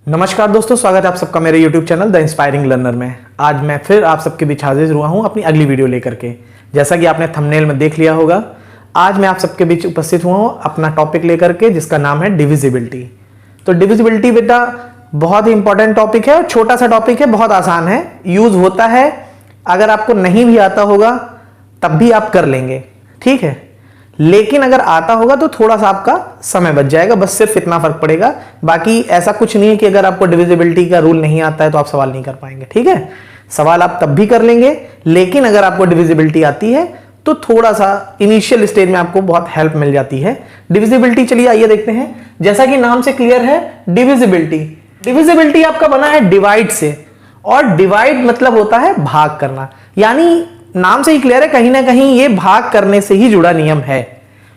नमस्कार दोस्तों, स्वागत है आप सबका मेरे YouTube channel the inspiring learner में। आज मैं फिर आप सबके बीच हाजिर हुआ हूं अपनी अगली वीडियो लेकर के। जैसा कि आपने थंबनेल में देख लिया होगा, आज मैं आप सबके बीच उपस्थित हुआ हूं अपना टॉपिक लेकर के, जिसका नाम है डिविजिबिलिटी। तो डिविजिबिलिटी बेटा बहुत ही इंपॉर्टेंट टॉपिक है और छोटा सा टॉपिक है, बहुत आसान है, यूज होता है। अगर आपको नहीं भी आता होगा तब भी आप कर लेंगे, ठीक है। लेकिन अगर आता होगा तो थोड़ा सा आपका समय बच जाएगा, बस सिर्फ इतना फर्क पड़ेगा। बाकी ऐसा कुछ नहीं है कि अगर आपको डिविजिबिलिटी का रूल नहीं आता है तो आप सवाल नहीं कर पाएंगे, ठीक है। सवाल आप तब भी कर लेंगे, लेकिन अगर आपको डिविजिबिलिटी आती है तो थोड़ा सा इनिशियल स्टेज में आपको बहुत हेल्प मिल जाती है। डिविजिबिलिटी, चलिए आइए देखते हैं। जैसा कि नाम से क्लियर है, डिविजिबिलिटी। डिविजिबिलिटी आपका बना है डिवाइड से, और डिवाइड मतलब होता है भाग करना। यानी नाम से ही क्लियर है, कहीं ना कहीं ये भाग करने से ही जुड़ा नियम है।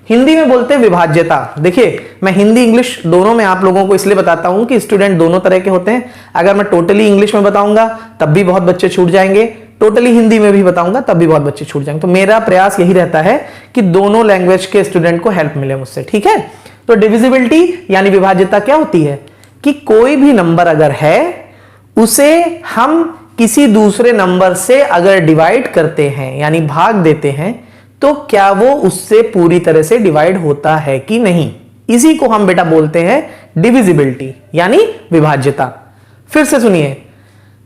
हिंदी में बोलते हैं विभाज्यता। देखिए, मैं हिंदी इंग्लिश दोनों में आप लोगों को इसलिए बताता हूं कि स्टूडेंट दोनों तरह के होते हैं। अगर मैं टोटली इंग्लिश में बताऊंगा तब भी बहुत बच्चे छूट जाएंगे, टोटली हिंदी में भी बताऊंगा तब भी बहुत बच्चे छूट जाएंगे। तो मेरा प्रयास यही रहता है कि दोनों लैंग्वेज के स्टूडेंट को हेल्प मिले मुझसे, ठीक है। तो डिविजिबिलिटी यानी विभाज्यता क्या होती है कि कोई भी नंबर अगर है उसे हम किसी दूसरे नंबर से अगर डिवाइड करते हैं यानी भाग देते हैं तो क्या वो उससे पूरी तरह से डिवाइड होता है कि नहीं। इसी को हम बेटा बोलते हैं डिविजिबिलिटी यानी विभाज्यता। फिर से सुनिए,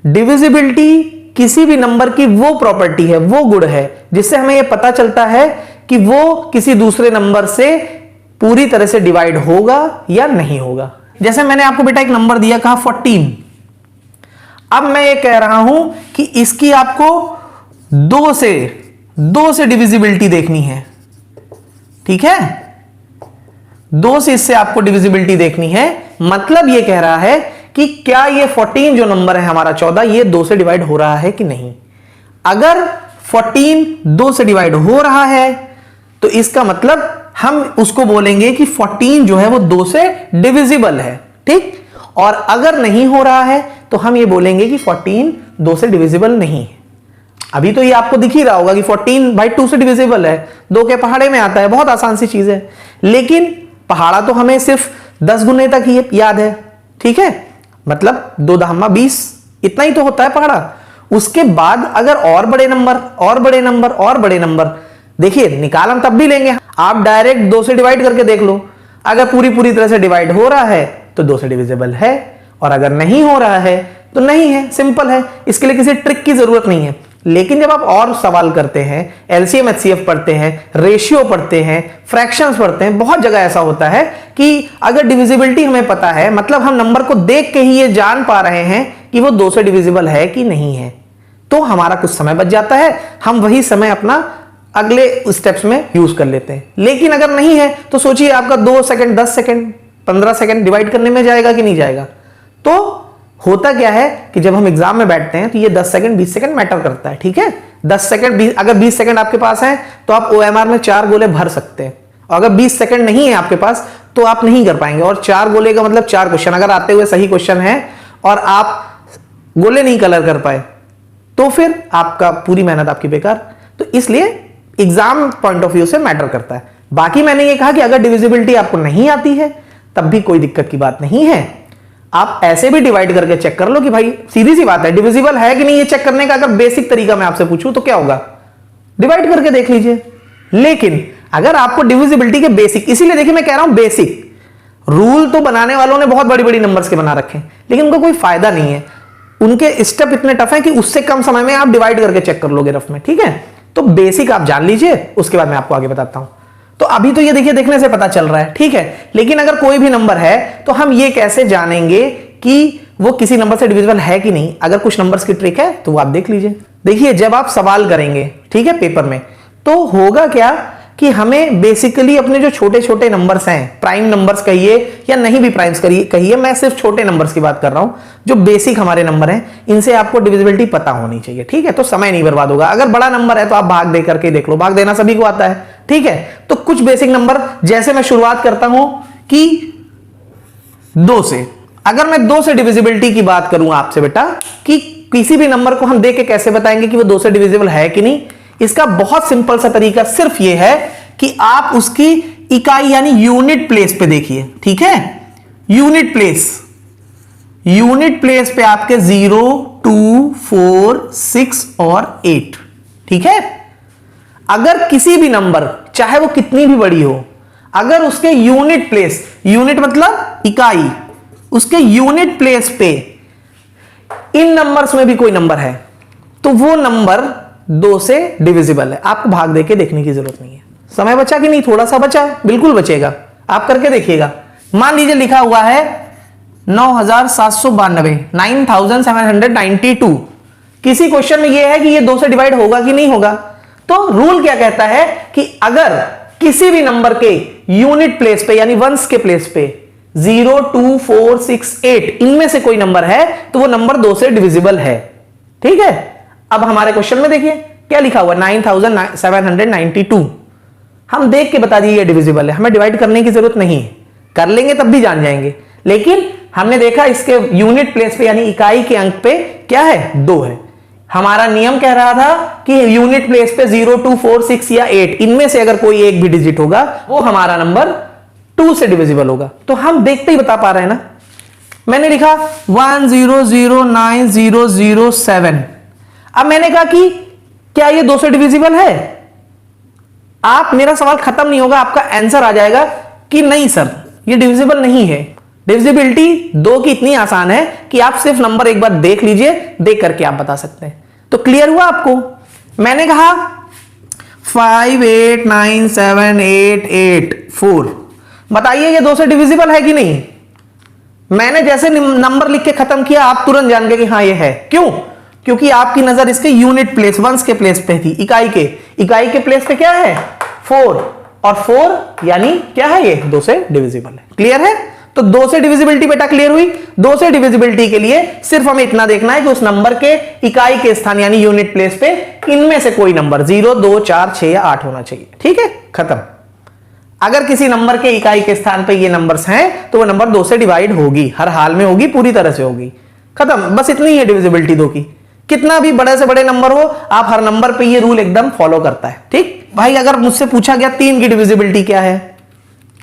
डिविजिबिलिटी किसी भी नंबर की वो प्रॉपर्टी है, वो गुण है जिससे हमें यह पता चलता है कि वो किसी दूसरे नंबर से पूरी तरह से डिवाइड होगा या नहीं होगा। जैसे मैंने आपको बेटा एक नंबर दिया, कहा 14। अब मैं ये कह रहा हूं कि इसकी आपको दो से डिविजिबिलिटी देखनी है, ठीक है। दो से इससे आपको डिविजिबिलिटी देखनी है। मतलब ये कह रहा है कि क्या ये 14 जो नंबर है हमारा 14, ये 2 से डिवाइड हो रहा है कि नहीं। अगर 14 2 से डिवाइड हो रहा है तो इसका मतलब हम उसको बोलेंगे कि 14 जो है वो 2 से डिविजिबल है, ठीक। और अगर नहीं हो रहा है तो हम ये बोलेंगे कि 14 2 से डिविजिबल नहीं है। अभी तो ये आपको दिख ही रहा होगा कि 14 भाई 2 से डिविजिबल है, 2 के पहाड़े में आता है, बहुत आसान सी चीज है। लेकिन पहाड़ा तो हमें सिर्फ 10 गुने तक ही याद है, ठीक है। मतलब 2 दहम्मा 20, इतना ही तो होता है पहाड़ा। उसके बाद अगर और बड़े नंबर और बड़े नंबर और बड़े नंबर, देखिए निकाल हम तब भी लेंगे। आप डायरेक्ट 2 से डिवाइड करके देख लो, अगर पूरी तरह से डिवाइड हो रहा है तो 2 से डिविजिबल है, और अगर नहीं हो रहा है तो नहीं है। सिंपल है, इसके लिए किसी ट्रिक की जरूरत नहीं है। लेकिन जब आप और सवाल करते हैं, एलसीएम एचसीएफ पढ़ते हैं, रेशियो पढ़ते हैं, फ्रैक्शंस पढ़ते हैं, बहुत जगह ऐसा होता है कि अगर डिविजिबिलिटी हमें पता है, मतलब हम नंबर को देख के ही ये जान पा रहे हैं कि वो 2 से डिविजिबल है कि नहीं है, तो हमारा कुछ समय बच जाता है। हम वही समय अपना अगले स्टेप्स में यूज कर लेते हैं। लेकिन अगर नहीं है तो सोचिए आपका 2 सेकंड, 10 सेकंड, 15 सेकंड डिवाइड करने में जाएगा कि नहीं जाएगा। तो होता क्या है कि जब हम एग्जाम में बैठते हैं तो ये 10 सेकंड 20 सेकंड मैटर करता है, ठीक है। 10 सेकंड, अगर 20 सेकंड आपके पास है तो आप ओएमआर में 4 गोले भर सकते हैं, और अगर 20 सेकंड नहीं है आपके पास तो आप नहीं कर पाएंगे। और 4 गोले का मतलब 4 क्वेश्चन, अगर आते हुए सही क्वेश्चन है और आप गोले नहीं कलर कर पाए तो फिर आपका पूरी मेहनत आपकी बेकार। तो इसलिए एग्जाम पॉइंट ऑफ व्यू से मैटर करता है। बाकी मैंने ये कहा कि अगर डिविजिबिलिटी आपको नहीं आती है तब भी कोई दिक्कत की बात नहीं है। आप ऐसे भी डिवाइड करके चेक कर लो कि भाई सीधी सी बात है, डिविजिबल है कि नहीं। ये चेक करने का अगर बेसिक तरीका मैं आपसे पूछूं तो क्या होगा, डिवाइड करके देख लीजिए। लेकिन अगर आपको डिविजिबिलिटी के बेसिक, इसीलिए देखिए मैं कह रहा हूं बेसिक रूल तो बनाने वालों ने बहुत बड़ी बड़ी नंबर्स के बना रखे हैं, लेकिन उनका कोई फायदा नहीं है। उनके स्टेप इतने टफ है कि उससे कम समय में आप डिवाइड करके चेक कर लोगे रफ में, ठीक है। तो बेसिक आप जान लीजिए, उसके बाद मैं आपको आगे बताता हूं। तो अभी तो ये देखिए देखने से पता चल रहा है, ठीक है। लेकिन अगर कोई भी नंबर है तो हम ये कैसे जानेंगे कि वो किसी नंबर से डिविजिबल है कि नहीं। अगर कुछ नंबर्स की ट्रिक है तो वो आप देख लीजिए। देखिए, जब आप सवाल करेंगे, ठीक है, पेपर में, तो होगा क्या कि हमें बेसिकली अपने जो छोटे छोटे नंबर्स हैं, प्राइम नंबर्स कहिए या नहीं भी प्राइम्स कहिए, मैं सिर्फ छोटे नंबर्स की बात कर रहा हूं, जो बेसिक हमारे नंबर हैं, इनसे आपको डिविजिबिलिटी पता होनी चाहिए, ठीक है। तो समय नहीं बर्बाद होगा। अगर बड़ा नंबर है तो आप भाग दे करके देख लो, भाग देना सभी को आता है, ठीक है। तो कुछ बेसिक नंबर, जैसे मैं शुरुआत करता हूं कि 2 से, अगर मैं 2 से डिविजिबिलिटी की बात करूं आपसे बेटा कि किसी भी नंबर को हम देख के कैसे बताएंगे कि वो 2 से डिविजिबल है कि नहीं, इसका बहुत सिंपल सा तरीका सिर्फ ये है कि आप उसकी इकाई यानी यूनिट प्लेस पे देखिए, ठीक है। यूनिट प्लेस, यूनिट प्लेस पे आपके 0, 2, 4, 6 और 8, ठीक है। अगर किसी भी नंबर, चाहे वो कितनी भी बड़ी हो, अगर उसके यूनिट प्लेस, यूनिट मतलब इकाई, उसके यूनिट प्लेस पे इन नंबर्स में भी कोई नंबर है, तो वो नंबर 2 से डिविजिबल है। आपको भाग देके देखने की जरूरत नहीं है। समय बचा कि नहीं? थोड़ा सा बचा, बिल्कुल बचेगा, आप करके देखिएगा। मान लीजिए लिखा हुआ है 9792, 9792। किसी क्वेश्चन में यह है कि ये 2 से डिवाइड होगा कि नहीं होगा। तो रूल क्या कहता है कि अगर किसी भी नंबर के यूनिट प्लेस पे यानी वंस के प्लेस पे 0, 2, 4, 6, 8 इनमें से कोई नंबर है तो वो नंबर 2 से डिविजिबल है, ठीक है। अब हमारे क्वेश्चन में देखिए क्या लिखा हुआ, 9792। हम देख के बता दिए ये डिविजिबल है, हमें डिवाइड करने की जरूरत नहीं है, कर लेंगे तब भी जान जाएंगे। लेकिन हमने देखा इसके यूनिट प्लेस पे यानी इकाई के अंक पे क्या है, 2 है। हमारा नियम कह रहा था कि यूनिट प्लेस पे 0, 2, 4, 6 या 8 इनमें से अगर कोई एक भी डिजिट होगा वो हमारा नंबर 2 से डिविजिबल होगा। तो हम देखते ही बता पा रहे हैं ना। मैंने लिखा 10090007। अब मैंने कहा कि क्या ये 2 से डिविजिबल है? आप, मेरा सवाल खत्म नहीं होगा, आपका आंसर आ जाएगा कि नहीं सर ये डिविजिबल नहीं है। डिविजिबिलिटी 2 की इतनी आसान है कि आप सिर्फ नंबर एक बार देख लीजिए, देख करके आप बता सकते हैं। तो क्लियर हुआ आपको? मैंने कहा 5897884, बताइए ये 2 से डिविजिबल है कि नहीं? मैंने जैसे नंबर लिख के खत्म किया आप तुरंत जान गए कि हाँ ये है। क्यों? क्योंकि आपकी नजर इसके यूनिट प्लेस, वंस के प्लेस पे थी, इकाई के प्लेस पे क्या है, 4, और 4 यानी क्या है, ये 2 से डिविजिबल है। क्लियर है? तो 2 से डिविजिबिलिटी बेटा क्लियर हुई। 2 से डिविजिबिलिटी के लिए सिर्फ हमें इतना देखना है कि उस नंबर के इकाई के स्थान यानी यूनिट प्लेस पे इनमें से कोई नंबर 0, 2, 4, 6 या 8 होना चाहिए, ठीक है, खत्म। अगर किसी नंबर के इकाई के स्थान पे ये नंबर्स हैं तो वो नंबर 2 से डिवाइड होगी, हर हाल में होगी, पूरी तरह से होगी, खत्म। बस इतनी है डिविजिबिलिटी 2 की। कितना भी बड़े से बड़े नंबर हो, आप हर नंबर पे ये रूल एकदम फॉलो करता है, ठीक भाई। अगर मुझसे पूछा गया 3 की डिविजिबिलिटी क्या है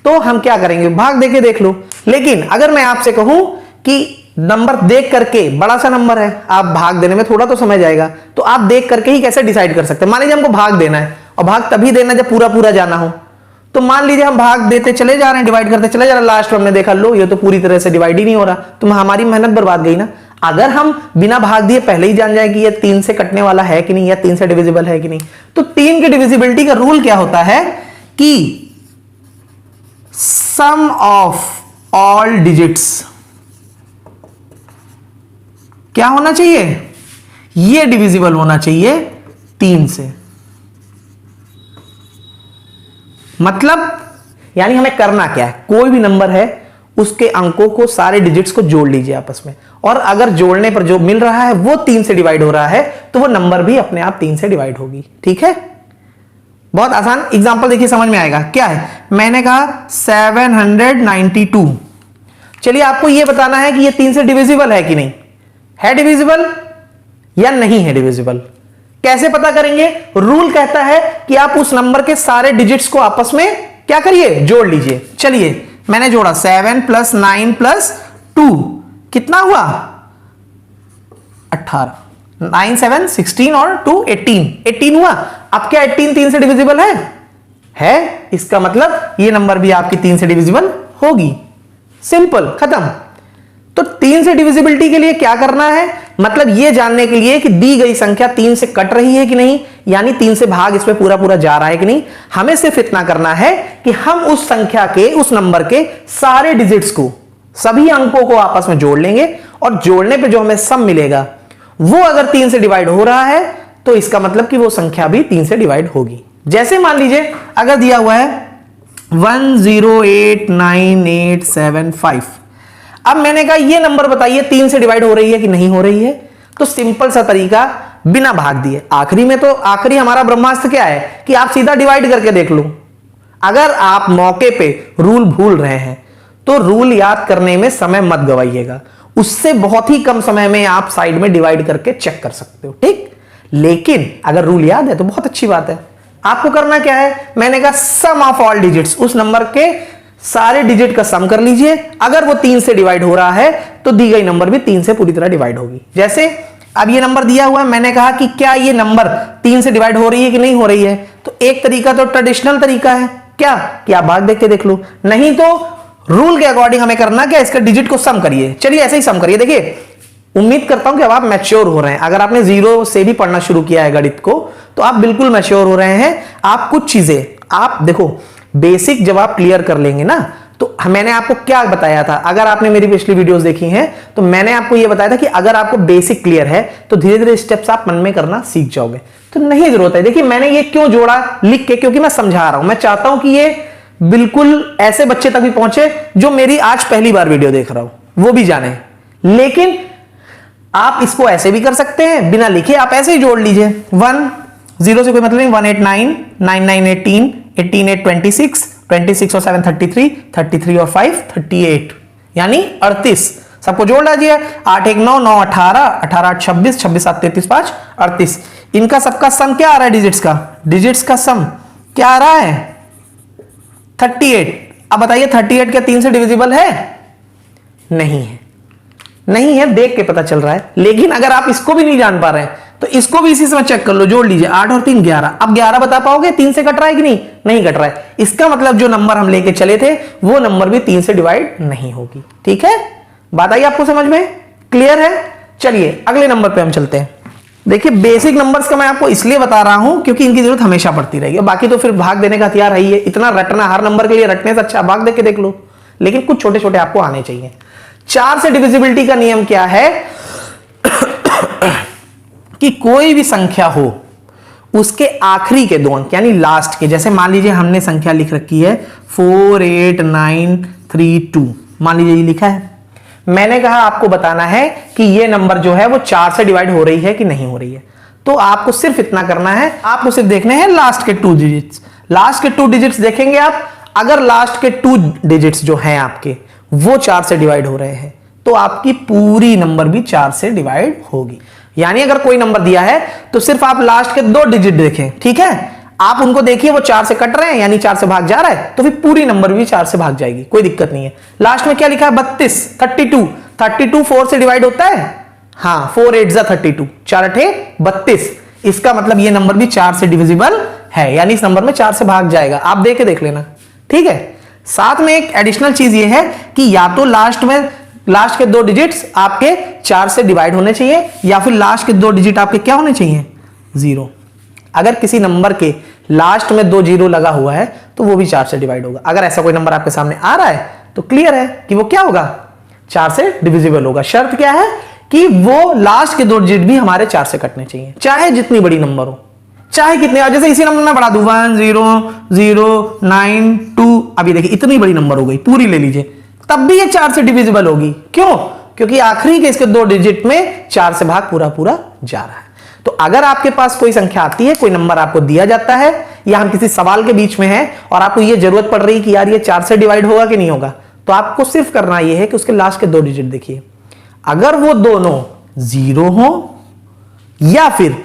तो हम क्या करेंगे, भाग देके देख लो। लेकिन अगर मैं आपसे कहूं कि नंबर देख करके, बड़ा सा नंबर है, आप भाग देने में थोड़ा तो समय जाएगा, तो आप देख करके ही कैसे डिसाइड कर सकते हैं। मान लीजिए हमको भाग देना है, और भाग तभी देना जब पूरा पूरा जाना हो। तो मान लीजिए हम भाग देते चले जा रहे हैं, डिवाइड करते चले जा रहे हैं, लास्ट में हमने देखा लो ये तो पूरी तरह से डिवाइड ही नहीं हो रहा, तो हमारी मेहनत बर्बाद गई ना। अगर हम बिना भाग दिए पहले ही जान जाए कि ये 3 से कटने वाला है कि नहीं, या 3 से डिविजिबल है कि नहीं, तो 3 की डिविजिबिलिटी का रूल क्या होता है कि सम ऑफ ऑल डिजिट्स क्या होना चाहिए, ये डिविजिबल होना चाहिए 3 से। मतलब यानी हमें करना क्या है, कोई भी नंबर है उसके अंकों को, सारे डिजिट्स को जोड़ लीजिए आपस में, और अगर जोड़ने पर जो मिल रहा है वो 3 से डिवाइड हो रहा है तो वो नंबर भी अपने आप 3 से डिवाइड होगी, ठीक है। बहुत आसान एग्जांपल देखिए, समझ में आएगा। क्या है, मैंने कहा 792। चलिए आपको यह बताना है कि ये 3 से डिविजिबल है कि नहीं है, डिविजिबल या नहीं है डिविजिबल। कैसे पता करेंगे? रूल कहता है कि आप उस नंबर के सारे डिजिट्स को आपस में क्या करिए, जोड़ लीजिए। चलिए मैंने जोड़ा 7 + 9 + 2 कितना हुआ, 18। 9, 7, 16 और 2 18 हुआ। अब क्या 18 3 से डिविजिबल है? इसका मतलब ये नंबर भी आपकी 3 से डिविजिबल होगी। सिंपल, खत्म। तो 3 से डिविजिबिलिटी के लिए क्या करना है, मतलब ये जानने के लिए कि दी गई संख्या 3 से कट रही है कि नहीं, यानी 3 से भाग इसमें पूरा पूरा जा रहा है कि नहीं, हमें सिर्फ इतना करना है कि हम उस संख्या के, उस नंबर के सारे डिजिट्स को, सभी अंकों को आपस में जोड़ लेंगे, और जोड़ने पे जो हमें सम मिलेगा वो अगर 3 से डिवाइड हो रहा है तो इसका मतलब कि वो संख्या भी 3 से डिवाइड होगी। जैसे मान लीजिए अगर दिया हुआ है 108985, अब मैंने कहा ये नंबर बताइए 3 से डिवाइड हो रही है कि नहीं हो रही है। तो सिंपल सा तरीका, बिना भाग दिए, आखिरी में तो आखिरी हमारा ब्रह्मास्त्र क्या है कि आप सीधा डिवाइड करके देख लो। अगर आप मौके पे रूल भूल रहे हैं तो रूल याद करने में समय मत गवाइएगा, उससे बहुत ही कम समय में आप साइड में डिवाइड करके चेक कर सकते हो, ठीक। लेकिन अगर रूल याद है तो बहुत अच्छी बात है। आपको करना क्या है, मैंने कहा सम ऑफ ऑल डिजिट्स, उस नंबर के सारे डिजिट का सम कर लीजिए, अगर वो 3 से डिवाइड हो रहा है तो दी गई नंबर भी 3 से पूरी तरह डिवाइड होगी। जैसे अब ये नंबर दिया हुआ है, मैंने कहा कि क्या ये नंबर 3 से डिवाइड हो रही है कि नहीं हो रही है, तो एक तरीका तो ट्रेडिशनल तरीका है क्या कि आप भाग देख के देख लो, नहीं तो रूल के अकॉर्डिंग हमें करना क्या, इसका डिजिट को सम करिए। चलिए ऐसे ही सम करिए। देखिए उम्मीद करता हूं कि अब आप मैच्योर हो रहे हैं। अगर आपने जीरो से भी पढ़ना शुरू किया है गणित को तो आप बिल्कुल मैच्योर हो रहे हैं। आप कुछ चीजें आप देखो बेसिक जब आप क्लियर कर लेंगे ना, तो मैंने आपको क्या बताया था, अगर आपने मेरी पिछली वीडियोस देखी हैं तो मैंने आपको यह बताया था कि अगर आपको बेसिक क्लियर है तो धीरे धीरे स्टेप्स आप मन में करना सीख जाओगे। तो नहीं जरूरत है। देखिए मैंने ये क्यों जोड़ा लिख के, क्योंकि मैं समझा रहा हूं। मैं चाहता हूं कि ये बिल्कुल ऐसे बच्चे तक भी पहुंचे जो मेरी आज पहली बार वीडियो देख रहा हो वो भी जाने। लेकिन आप इसको ऐसे भी कर सकते हैं, बिना लिखे आप ऐसे ही जोड़ लीजिए। 1 0 से कोई मतलब नहीं, 189 9 9 18 18 8 26 26 और 7 33 33 और 5 38 यानी 38। सबको जोड़ लीजिए। 8 1 9 9 18 18 8 26 26 7 33 5 38। इनका सबका सम क्या आ रहा है, डिजिट्स का सम क्या आ रहा है 38। अब बताइए 38 क्या 3 से डिविजिबल है? नहीं है, देख के पता चल रहा है। लेकिन अगर आप इसको भी नहीं जान पा रहे हैं तो इसको भी इसी से चेक कर लो, जोड़ लीजिए। 8 और 3 11। अब 11 बता पाओगे 3 से कट रहा है कि नहीं कट रहा है। इसका मतलब जो नंबर हम लेके चले थे वो नंबर भी 3 से डिवाइड नहीं होगी। ठीक है, बात आई आपको समझ में? क्लियर है? चलिए अगले नंबर पे हम चलते हैं। देखिए बेसिक नंबर्स का मैं आपको इसलिए बता रहा हूं क्योंकि इनकी जरूरत हमेशा पड़ती रहेगी। बाकी तो फिर भाग देने का हथियार है ही है। इतना रटना हर नंबर के लिए रटने से अच्छा भाग दे के देख लो। लेकिन कुछ छोटे छोटे आपको आने चाहिए। 4 से डिविजिबिलिटी का नियम क्या है कि कोई भी संख्या हो उसके आखिरी के 2 अंक यानी लास्ट के, जैसे मान लीजिए हमने संख्या लिख रखी है 48932, मान लीजिए ये लिखा है। मैंने कहा आपको बताना है कि ये नंबर जो है वो 4 से डिवाइड हो रही है कि नहीं हो रही है। तो आपको सिर्फ इतना करना है, आपको सिर्फ देखने हैं लास्ट के 2 डिजिट्स। लास्ट के 2 डिजिट्स देखेंगे आप, अगर लास्ट के 2 डिजिट्स जो हैं आपके वो 4 से डिवाइड हो रहे हैं तो आपकी पूरी नंबर भी 4 से डिवाइड होगी। यानी अगर कोई नंबर दिया है तो सिर्फ आप लास्ट के 2 डिजिट देखें, ठीक है, आप उनको देखिए वो 4 से कट रहे हैं यानी 4 से भाग जा रहा है, तो फिर पूरी नंबर भी 4 से भाग जाएगी, कोई दिक्कत नहीं है। लास्ट में क्या लिखा है 32 32 4 से डिवाइड होता है, हाँ 4 8 32 4 8 32। इसका मतलब ये नंबर भी 4 से डिविजिबल है यानी इस नंबर में 4 से भाग जाएगा। आप देख के देख लेना, ठीक है। साथ में एक एडिशनल चीज ये है कि या तो लास्ट के 2 डिजिट्स आपके 4 से डिवाइड होने चाहिए या फिर लास्ट के 2 डिजिट आपके क्या होने चाहिए 0। अगर किसी नंबर के लास्ट में 2 0 लगा हुआ है तो वो भी 4 से डिवाइड होगा। अगर ऐसा कोई नंबर आपके सामने आ रहा है तो क्लियर है कि वो क्या होगा 4 से डिविजिबल होगा। शर्त क्या है कि वो लास्ट के 2 डिजिट भी हमारे 4 से कटने चाहिए, चाहे जितनी बड़ी नंबर हो, चाहे कितने। जैसे इसी नंबर में बढ़ा दूं 1 0 0 9 2, अभी देखिए इतनी बड़ी नंबर हो गई, पूरी ले लीजिए, तब भी ये 4 से डिविजिबल होगी। क्यों? क्योंकि आखिरी के इसके 2 डिजिट में 4 से भाग पूरा जा रहा है। तो अगर आपके पास कोई संख्या आती है, कोई नंबर आपको दिया जाता है या हम किसी सवाल के बीच में हैं और आपको ये जरूरत पड़ रही है कि यार ये 4 से डिवाइड होगा कि नहीं होगा, तो आपको सिर्फ करना यह है कि उसके लास्ट के 2 डिजिट देखिए, अगर वो दोनों 0 हो या फिर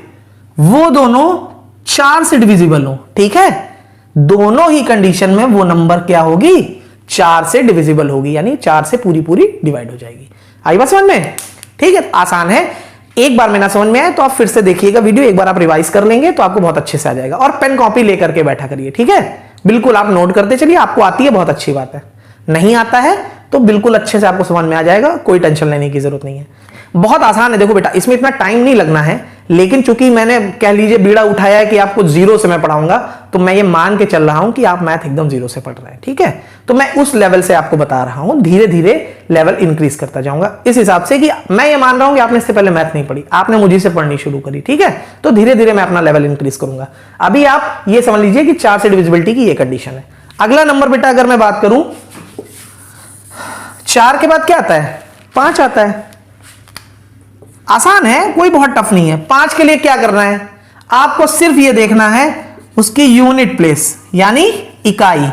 वो दोनों 4 से डिविजिबल हो, ठीक है, दोनों ही कंडीशन में वो नंबर क्या होगी 4 से डिविजिबल होगी यानी 4 से पूरी डिवाइड हो जाएगी। आई बात समझ में? ठीक है, आसान है। एक बार में ना समझ में आए तो आप फिर से देखिएगा वीडियो, एक बार आप रिवाइज कर लेंगे तो आपको बहुत अच्छे से आ जाएगा। और पेन कॉपी लेकर के बैठा करिए, ठीक है, बिल्कुल आप नोट करते चलिए। आपको आती है बहुत अच्छी बात है, नहीं आता है तो बिल्कुल अच्छे से आपको समझ में आ जाएगा, कोई टेंशन लेने की जरूरत नहीं है। बहुत आसान है। देखो बेटा इसमें इतना टाइम नहीं लगना है, लेकिन चूंकि मैंने कह लीजिए बीड़ा उठाया है कि आपको 0 से मैं पढ़ाऊंगा तो मैं ये मान के चल रहा हूं कि आप मैथ एकदम 0 से पढ़ रहे हैं, ठीक है। तो मैं उस लेवल से आपको बता रहा हूं, धीरे धीरे लेवल इंक्रीज करता जाऊंगा इस हिसाब से कि मैं ये मान रहा हूं कि आपने इससे पहले मैथ नहीं पढ़ी, आपने मुझे से पढ़नी शुरू करी, ठीक है। तो धीरे धीरे मैं अपना लेवल इंक्रीज करूंगा। अभी आप ये समझ लीजिए कि 4 से डिविजिबिलिटी की ये कंडीशन है। अगला नंबर बेटा अगर मैं बात करूं 4 के बाद क्या आता है 5 आता है। आसान है, कोई बहुत टफ नहीं है। 5 के लिए क्या करना है, आपको सिर्फ ये देखना है उसकी यूनिट प्लेस यानी इकाई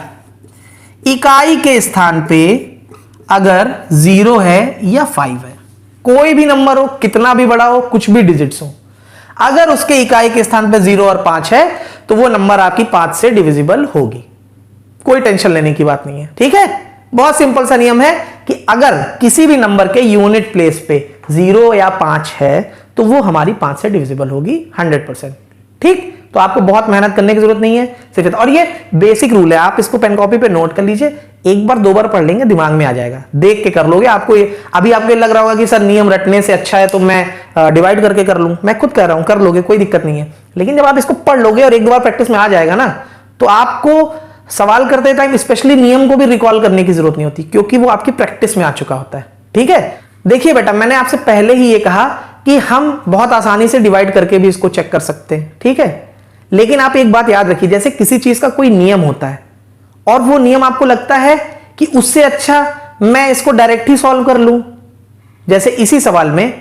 के स्थान पे अगर 0 है या 5 है, कोई भी नंबर हो, कितना भी बड़ा हो, कुछ भी डिजिट्स हो, अगर उसके इकाई के स्थान पे 0 और 5 है तो वो नंबर आपकी 5 से डिविजिबल होगी। कोई टेंशन लेने की बात नहीं है, ठीक है। बहुत सिंपल सा नियम है कि अगर किसी भी नंबर के यूनिट प्लेस पे 0 या 5 है तो वो हमारी 5 से डिविजिबल होगी 100%, ठीक। तो आपको बहुत मेहनत करने की जरूरत नहीं है सिर्फ, और ये बेसिक रूल है, आप इसको पेन कॉपी पे नोट कर लीजिए, एक बार 2 बार पढ़ लेंगे दिमाग में आ जाएगा, देख के कर लोगे। आपको अभी आपको लग रहा होगा कि सर नियम रटने से अच्छा है तो मैं डिवाइड करके कर लूं, मैं खुद कह रहा हूं कर लोगे, कोई दिक्कत नहीं है। लेकिन जब आप इसको पढ़ लोगे और 1-2 बार प्रैक्टिस में आ जाएगा ना, तो आपको सवाल करते टाइम स्पेशली नियम को भी रिकॉल करने की जरूरत नहीं होती, क्योंकि वो आपकी प्रैक्टिस में आ चुका होता है, ठीक है। देखिए बेटा, मैंने आपसे पहले ही ये कहा कि हम बहुत आसानी से डिवाइड करके भी इसको चेक कर सकते हैं, ठीक है। लेकिन आप एक बात याद रखिए, जैसे किसी चीज का कोई नियम होता है और वो नियम आपको लगता है कि उससे अच्छा मैं इसको डायरेक्ट ही सॉल्व कर लूं, जैसे इसी सवाल में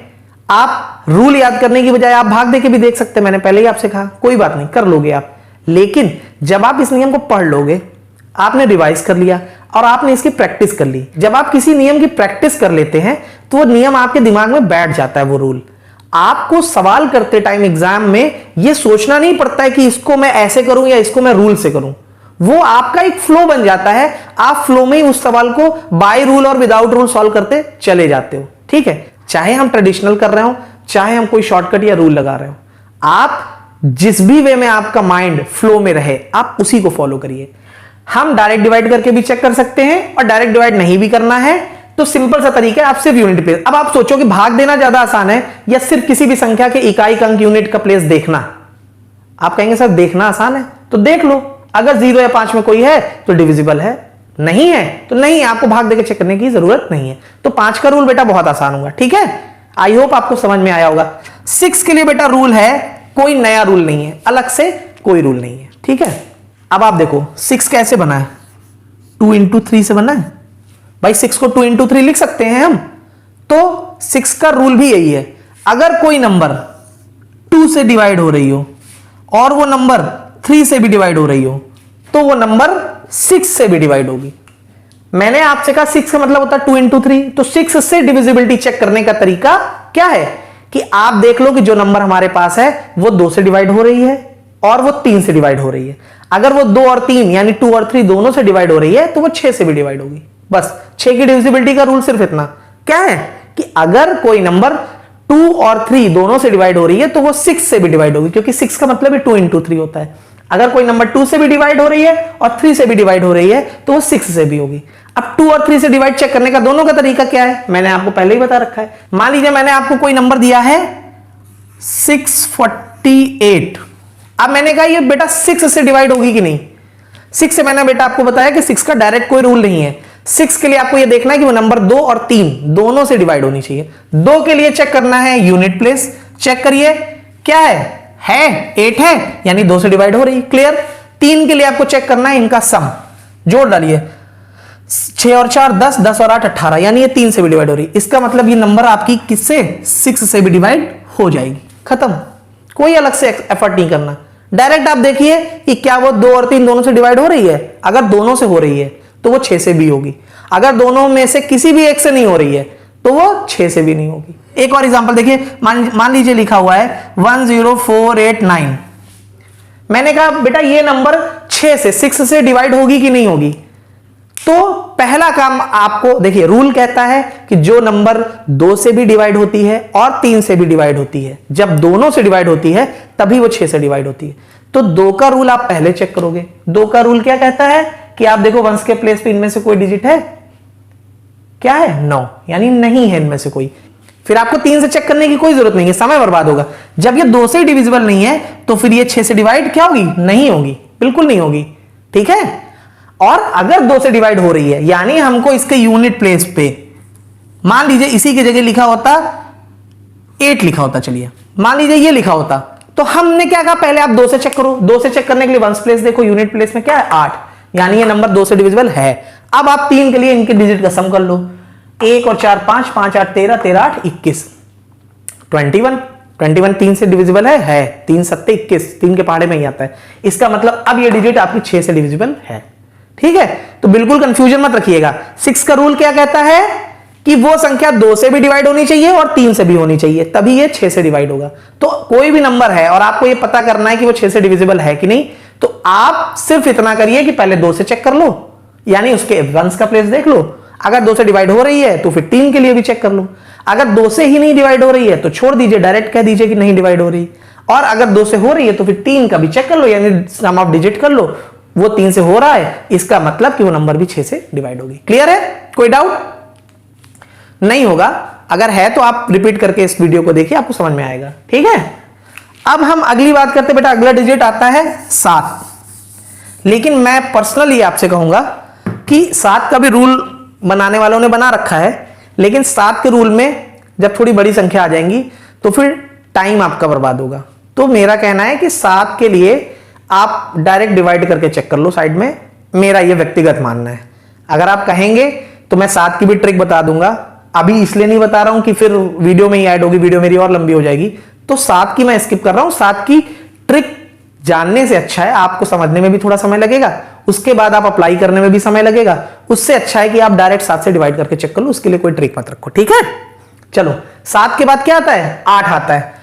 आप रूल याद करने की बजाय आप भाग दे के भी देख सकते हैं, मैंने पहले ही आपसे कहा, कोई बात नहीं कर लोगे आप। लेकिन जब आप इस नियम को पढ़ लोगे, आपने रिवाइज कर लिया और आपने इसकी प्रैक्टिस कर ली, जब आप किसी नियम की प्रैक्टिस कर लेते हैं तो वो नियम आपके दिमाग में बैठ जाता है, वो रूल। आपको सवाल करते टाइम एग्जाम में ये सोचना नहीं पड़ता है कि इसको मैं ऐसे करूं या इसको मैं रूल से करूं, वो आपका एक फ्लो बन जाता है, आप फ्लो में ही उस सवाल को बाय रूल और विदाउट रूल सॉल्व करते चले जाते हो, ठीक है। चाहे हम ट्रेडिशनल कर रहे हो, चाहे हम कोई शॉर्टकट या रूल लगा रहे हो, आप जिस भी वे में आपका माइंड फ्लो में रहे आप उसी को फॉलो करिए। हम डायरेक्ट डिवाइड करके भी चेक कर सकते हैं और डायरेक्ट डिवाइड नहीं भी करना है तो सिंपल सा तरीका है, आप सिर्फ यूनिट प्लेस। अब आप सोचो कि भाग देना ज्यादा आसान है या सिर्फ किसी भी संख्या के इकाई अंक यूनिट का प्लेस देखना। आप कहेंगे सर देखना आसान है, तो देख लो, अगर 0 या 5 में कोई है तो डिविजिबल है, नहीं है तो नहीं, आपको भाग देकर चेक करने की जरूरत नहीं है। तो 5 का रूल बेटा बहुत आसान होगा, ठीक है। आई होप आपको समझ में आया होगा। 6 के लिए बेटा रूल है, कोई नया रूल नहीं है, अलग से कोई रूल नहीं है, ठीक है। अब आप देखो 6 कैसे बना है, 2 into 3 से बना है भाई। 6 को 2 into 3 लिख सकते हैं हम, तो 6 का रूल भी यही है, अगर कोई नंबर 2 से डिवाइड हो रही हो और वो नंबर 3 से भी डिवाइड हो रही हो तो वो नंबर 6 से भी डिवाइड होगी। मैंने आपसे कहा 6 का मतलब होता है 2 into 3, तो 6 से डिविजिबिलिटी चेक करने का तरीका क्या है कि आप देख लो कि जो नंबर हमारे पास है वो 2 से डिवाइड हो रही है और वो 3 से डिवाइड हो रही है। अगर वो 2 और 3 यानी 2 और 3 दोनों से डिवाइड हो रही है तो वो 6 से भी डिवाइड होगी। बस 6 की डिविजिबिलिटी का रूल सिर्फ इतना क्या है कि अगर कोई नंबर 2 और 3 दोनों से डिवाइड हो रही है तो वो 6 से भी डिवाइड होगी, क्योंकि 6 का मतलब 2 into 3 होता है। अगर कोई नंबर 2 से भी डिवाइड हो रही है और 3 से भी डिवाइड हो रही है तो वो 6 से भी होगी। अब 2 और 3 से डिवाइड चेक करने का दोनों का तरीका क्या है, मैंने आपको पहले ही बता रखा है। मान लीजिए मैंने आपको कोई नंबर दिया है 648, अब मैंने कहा ये बेटा 6 से डिवाइड होगी कि नहीं। 6 से मैंने बेटा आपको बताया कि 6 का डायरेक्ट कोई रूल नहीं है। 6 के लिए आपको ये देखना है कि वो नंबर 2 और 3 दोनों से डिवाइड होनी चाहिए। 2 के लिए चेक करना है यूनिट प्लेस, चेक करिए क्या है 8 है यानी 2 से डिवाइड हो रही, क्लियर। 3 के लिए आपको चेक करना है इनका सम, जोड़ डालिए, 6 और 4 10, 10 और 8 18 यानी ये 3 से भी डिवाइड हो रही। इसका मतलब ये नंबर आपकी किससे 6 से भी डिवाइड हो जाएगी, खत्म, कोई अलग से एफर्ट नहीं करना। डायरेक्ट आप देखिए कि क्या वो 2 और 3 दोनों से डिवाइड हो रही है। अगर दोनों से हो रही है तो वो 6 से भी होगी, अगर दोनों में से किसी भी एक से नहीं हो रही है तो वो 6 से भी नहीं होगी। एक और एग्जांपल देखिए, मान लीजिए लिखा हुआ है 10489। मैंने कहा बेटा ये नंबर 6 से डिवाइड होगी कि नहीं होगी। तो पहला काम आपको देखिए, रूल कहता है कि जो नंबर 2 से भी डिवाइड होती है और 3 से भी डिवाइड होती है, जब दोनों से डिवाइड होती है तभी वो 6 से डिवाइड होती है। तो 2 का रूल आप पहले चेक करोगे। 2 का रूल क्या कहता है कि आप देखो वंस के प्लेस पे इनमें से कोई डिजिट है, क्या है 9, यानी नहीं है इनमें से कोई। फिर आपको 3 से चेक करने की कोई जरूरत नहीं है, समय बर्बाद होगा। जब ये 2 से डिविजिबल नहीं है तो फिर ये 6 से डिवाइड क्या होगी, नहीं होगी, बिल्कुल नहीं होगी, ठीक है। और अगर 2 से डिवाइड हो रही है यानी हमको इसके यूनिट प्लेस पे, मान लीजिए इसी की जगह लिखा होता 8 लिखा होता, चलिए मान लीजिए ये लिखा होता, तो हमने क्या कहा पहले आप 2 से चेक करो। 2 से चेक करने के लिए वंस प्लेस देखो, यूनिट प्लेस में क्या है 8, यानी ये नंबर 2 से डिविजिबल है। अब आप 3 के लिए इनके डिजिट का सम कर लो, 1 और 4 5, 5 8 13, 13 8 21, 21 3 से डिविजिबल है 3 7 21, 3 के पहाड़े में ही आता है। इसका मतलब अब ये डिजिट आपकी 6 से डिविजिबल है, ठीक है। तो बिल्कुल कंफ्यूजन मत रखिएगा। 6 का रूल क्या कहता है कि वो संख्या 2 से भी डिवाइड होनी चाहिए और 3 से भी होनी चाहिए, तभी ये 6 से डिवाइड होगा। तो कोई भी नंबर है और आपको ये पता करना है कि वो 6 से डिविजिबल है कि नहीं, तो आप सिर्फ इतना करिए कि पहले 2 से चेक कर लो, यानी उसके वंस का प्लेस देख लो। अगर 2 से डिवाइड हो रही है तो फिर 3 के लिए भी चेक कर लो। अगर 2 से ही नहीं डिवाइड हो रही है तो छोड़ दीजिए, डायरेक्ट कह दीजिए कि नहीं डिवाइड हो रही। और अगर 2 से हो रही है तो फिर 3 का भी चेक कर लो, यानी सम ऑफ डिजिट कर लो, वो 3 से हो रहा है, इसका मतलब कि वो नंबर भी 6 से डिवाइड होगी। क्लियर है? कोई डाउट नहीं होगा? अगर है तो आप रिपीट करके इस वीडियो को देखिए, आपको समझ में आएगा। ठीक है, अब हम अगली बात करते हैं। बेटा अगला डिजिट आता है 7, लेकिन मैं पर्सनली आपसे कहूंगा कि 7 का भी रूल बनाने वालों ने बना रखा है, लेकिन 7 के रूल में जब थोड़ी बड़ी संख्या आ जाएंगी तो फिर टाइम आपका बर्बाद होगा। तो मेरा कहना है कि 7 के लिए आप डायरेक्ट डिवाइड करके चेक कर लो साइड में, मेरा यह व्यक्तिगत मानना है। अगर आप कहेंगे तो मैं 7 की भी ट्रिक बता दूंगा, अभी इसलिए नहीं बता रहा हूं कि फिर वीडियो में ही ऐड होगी, वीडियो मेरी और लंबी हो जाएगी, तो 7 की मैं स्किप कर रहा हूं। 7 की ट्रिक जानने से अच्छा है, आपको समझने में भी थोड़ा समय लगेगा, उसके बाद आप अप्लाई करने में भी समय लगेगा, उससे अच्छा है कि आप डायरेक्ट 7 से डिवाइड करके चेक कर लो, उसके लिए कोई ट्रिक मत रखो। ठीक है, चलो 7 के बाद क्या आता है? 8 आता है।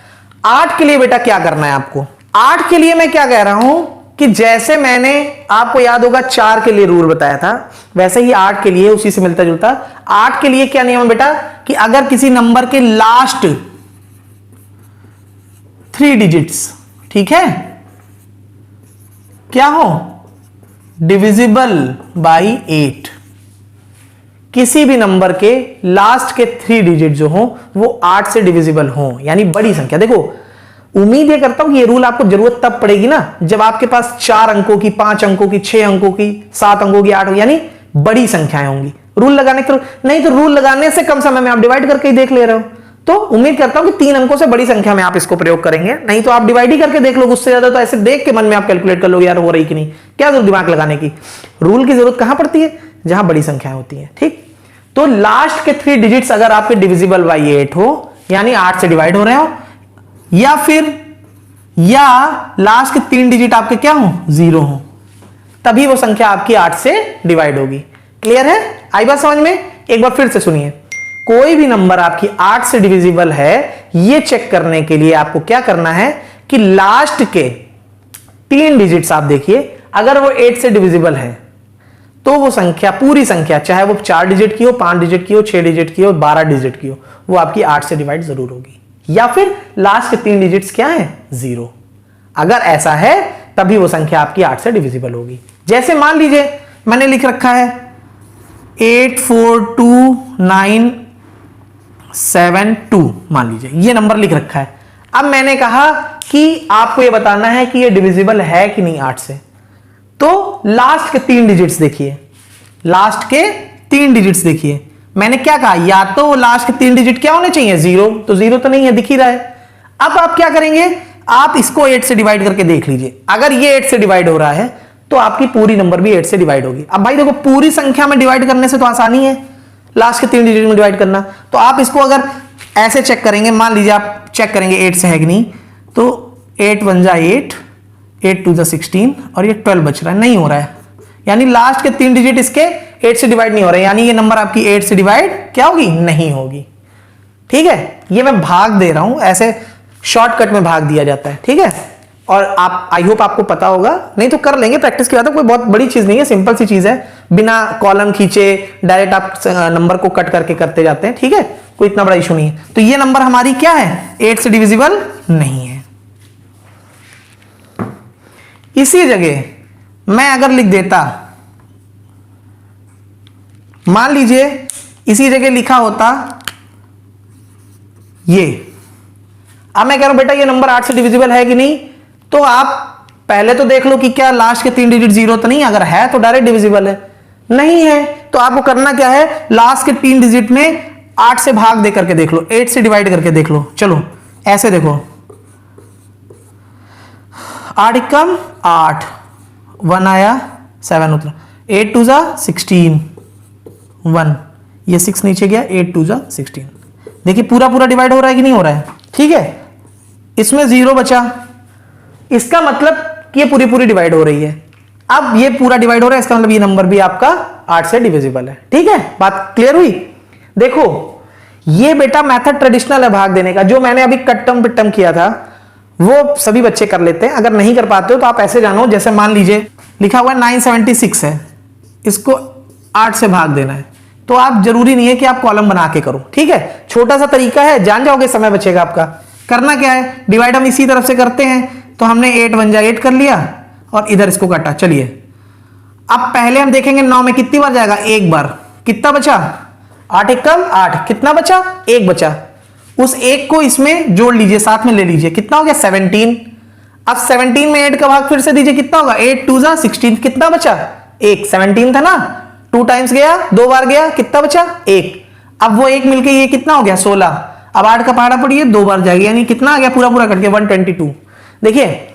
8 के लिए बेटा क्या करना है आपको? 8 के लिए मैं क्या कह रहा हूं कि जैसे मैंने आपको याद होगा 4 के लिए रूल बताया था, वैसे ही 8 के लिए उसी से मिलता जुलता 8 के लिए क्या नियम है बेटा कि अगर किसी नंबर के लास्ट 3 डिजिट्स, ठीक है, क्या हो? डिविजिबल बाई 8, किसी भी नंबर के लास्ट के 3 डिजिट जो हो वो 8 से डिविजिबल हो, यानी बड़ी संख्या। देखो उम्मीद ये करता हूं कि ये रूल आपको जरूरत तब पड़ेगी ना जब आपके पास 4 अंकों की, 5 अंकों की, 6 अंकों की, 7 अंकों की, 8, यानी बड़ी संख्याएं होंगी। रूल लगाने के नहीं तो रूल लगाने से कम समय में आप डिवाइड करके ही देख ले रहे हो, तो उम्मीद करता हूं कि 3 अंकों से बड़ी संख्या में आप इसको प्रयोग करेंगे। नहीं तो आप डिवाइड ही करके देख लो, उससे ज्यादा तो ऐसे देख के मन में आप कैलकुलेट कर लोगे यार हो रही कि नहीं, क्या जरूरत दिमाग लगाने की। रूल की जरूरत कहां पड़ती है? जहां बड़ी संख्याएं होती हैं। ठीक, तो लास्ट के 3 डिजिट्स अगर आपके डिविजिबल बाई 8 हो, यानी 8 से डिवाइड हो रहे हो, या लास्ट के 3 डिजिट आपके क्या हो? 0 हो, तभी वो संख्या आपकी 8 से डिवाइड होगी। क्लियर है? आई बात समझ में? एक बार फिर से सुनिए, कोई भी नंबर आपकी 8 से डिविजिबल है, ये चेक करने के लिए आपको क्या करना है कि लास्ट के 3 डिजिट्स आप देखिए, अगर वो 8 से डिविजिबल है तो वो संख्या, पूरी संख्या, चाहे वो 4 डिजिट की हो, 5 डिजिट की हो, 6 डिजिट की हो, 12 डिजिट की हो, वो आपकी 8 से डिवाइड जरूर होगी। या फिर लास्ट के 3 डिजिट्स क्या है? 0। अगर ऐसा है तभी वो संख्या आपकी 8 से डिविजिबल होगी। जैसे मान लीजिए मैंने लिख रखा है 84297 मान लीजिए, ये नंबर लिख रखा है। अब मैंने कहा कि आपको ये बताना है कि ये डिविजिबल है कि नहीं 8 से, तो लास्ट के 3 डिजिट्स देखिए, लास्ट के 3 डिजिट्स देखिए। मैंने क्या कहा? या तो लास्ट के 3 डिजिट क्या होने चाहिए? 0, तो 0 तो नहीं है, दिख ही रहा है। अब आप क्या करेंगे? आप इसको 8 से डिवाइड करके देख लीजिए। अगर ये 8 से डिवाइड हो रहा है तो आपकी पूरी नंबर भी 8 से डिवाइड होगी। अब भाई देखो, पूरी संख्या में डिवाइड करने से तो आसानी है लास्ट के 3 डिजिट में डिवाइड करना, तो आप इसको अगर ऐसे चेक करेंगे, मान लीजिए आप चेक करेंगे 8 से है कि नहीं, तो 8 1 जा 8, 8 2 जा 16 और ये 12 बच रहा है, नहीं हो रहा है, यानी लास्ट के 3 डिजिट इसके 8 से डिवाइड नहीं हो रहे, यानी ये नंबर आपकी 8 से डिवाइड क्या होगी? नहीं होगी। ठीक है, ये मैं भाग दे रहा हूं, ऐसे शॉर्टकट में भाग दिया जाता है। ठीक है, और आप, आई होप आपको पता होगा, नहीं तो कर लेंगे प्रैक्टिस की बात है, कोई बहुत बड़ी चीज नहीं है, सिंपल सी चीज है, बिना कॉलम खींचे डायरेक्ट आप नंबर को कट करके करते जाते हैं। ठीक है, कोई इतना बड़ा इशू नहीं है। तो ये नंबर हमारी क्या है? 8 से डिविजिबल नहीं है। इसी जगह मैं अगर लिख देता, मान लीजिए इसी जगह लिखा होता ये, अब मैं कह रहा हूं बेटा ये नंबर 8 से डिविजिबल है कि नहीं, तो आप पहले तो देख लो कि क्या लास्ट के 3 डिजिट 0 तो नहीं, अगर है तो डायरेक्ट डिविजिबल है, नहीं है तो आपको करना क्या है? लास्ट के 3 डिजिट में 8 से भाग दे करके देख लो, 8 से डिवाइड करके देख लो। चलो ऐसे देखो, 8 कम 8, 1 आया, 7 उतरा, 8 2 जा 16, 1, ये 6 नीचे गया, 8 2 जा 16। देखिए पूरा पूरा डिवाइड हो रहा है कि नहीं हो रहा है? ठीक है, इसमें 0 बचा, इसका मतलब कि ये पूरी पूरी डिवाइड हो रही है। अब ये पूरा डिवाइड हो रहा है, इसका मतलब ये नंबर भी आपका 8 से डिविजिबल है। ठीक है, बात क्लियर हुई? देखो ये बेटा मेथड ट्रेडिशनल है भाग देने का, जो मैंने अभी कट्टम पिट्टम किया था वो सभी बच्चे कर लेते हैं। अगर नहीं कर पाते हो तो आप ऐसे जानो, जैसे मान लीजिए लिखा हुआ है 976 है, इसको 8 से भाग देना है, तो आप जरूरी नहीं है कि आप कॉलम बना के करो, ठीक है, छोटा सा तरीका है, जान जाओगे, समय बचेगा आपका। करना क्या है, डिवाइड हम इसी तरफ से करते हैं, तो हमने 8 1 जा 8 कर लिया और इधर इसको काटा। चलिए अब पहले हम देखेंगे 9 में कितनी बार जाएगा, एक बार, कितना बचा, 8 एक कम 8, कितना बचा, 1 बचा, उस 1 को इसमें जोड़ लीजिए, साथ में ले लीजिए, कितना हो गया 17। अब 17 में 8 का भाग फिर से दीजिए, कितना होगा 8 2 जा 16, कितना बचा 1, 17 था ना, 2 टाइम्स गया, 2 बार गया, कितना बचा 1। अब वो 1 मिलके ये कितना हो गया 16। अब 8 का पहाड़ा पड़िए, 2 बार जाएगी, यानी कितना आ गया पूरा पूरा करके 122। देखिए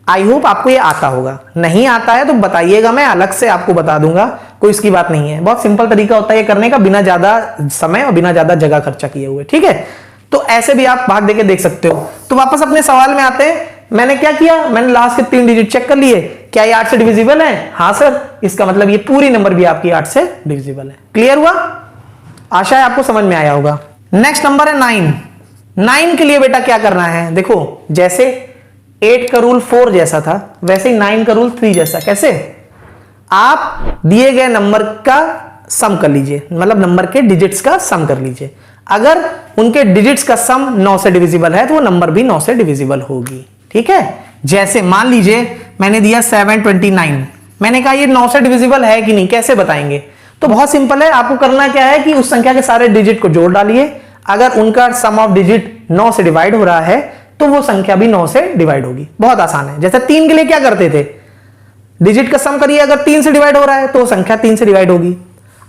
आई होप आपको ये आता होगा, नहीं आता है तो बताइएगा, मैं अलग से आपको बता दूंगा, कोई इसकी बात नहीं है। बहुत सिंपल तरीका होता है ये करने का, बिना ज्यादा समय और बिना ज्यादा जगह खर्चा किए हुए, ठीक है। तो ऐसे भी आप भाग देके देख सकते हो। तो वापस अपने सवाल में आते हैं। मैंने क्या किया, मैंने लास्ट के 3 डिजिट चेक कर लिए, क्या ये 8 से डिविजिबल है, हाँ सर, इसका मतलब ये पूरी नंबर भी आपकी 8 से डिविजिबल है। क्लियर हुआ, आशा है आपको समझ में आया होगा। नेक्स्ट नंबर है 9। 9 के लिए बेटा क्या करना है, देखो जैसे 8 का रूल 4 जैसा था, वैसे ही 9 का रूल 3 जैसा। कैसे, आप दिए गए नंबर का सम कर लीजिए, मतलब नंबर के डिजिट्स का सम कर लीजिए। अगर उनके डिजिट्स का सम 9 से डिविजिबल है तो वो नंबर भी 9 से डिविजिबल होगी, ठीक है। जैसे मान लीजिए मैंने दिया 729, मैंने कहा ये 9 से डिविजिबल है कि नहीं, कैसे बताएंगे। तो बहुत सिंपल है, आपको करना क्या है कि उस संख्या के सारे डिजिट को जोड़ डालिए। अगर उनका सम ऑफ डिजिट 9 से डिवाइड हो रहा है तो वो संख्या भी 9 से डिवाइड होगी। बहुत आसान है। जैसे 3 के लिए क्या करते थे, डिजिट का सम करिए, अगर 3 से डिवाइड हो रहा है तो संख्या 3 से डिवाइड होगी।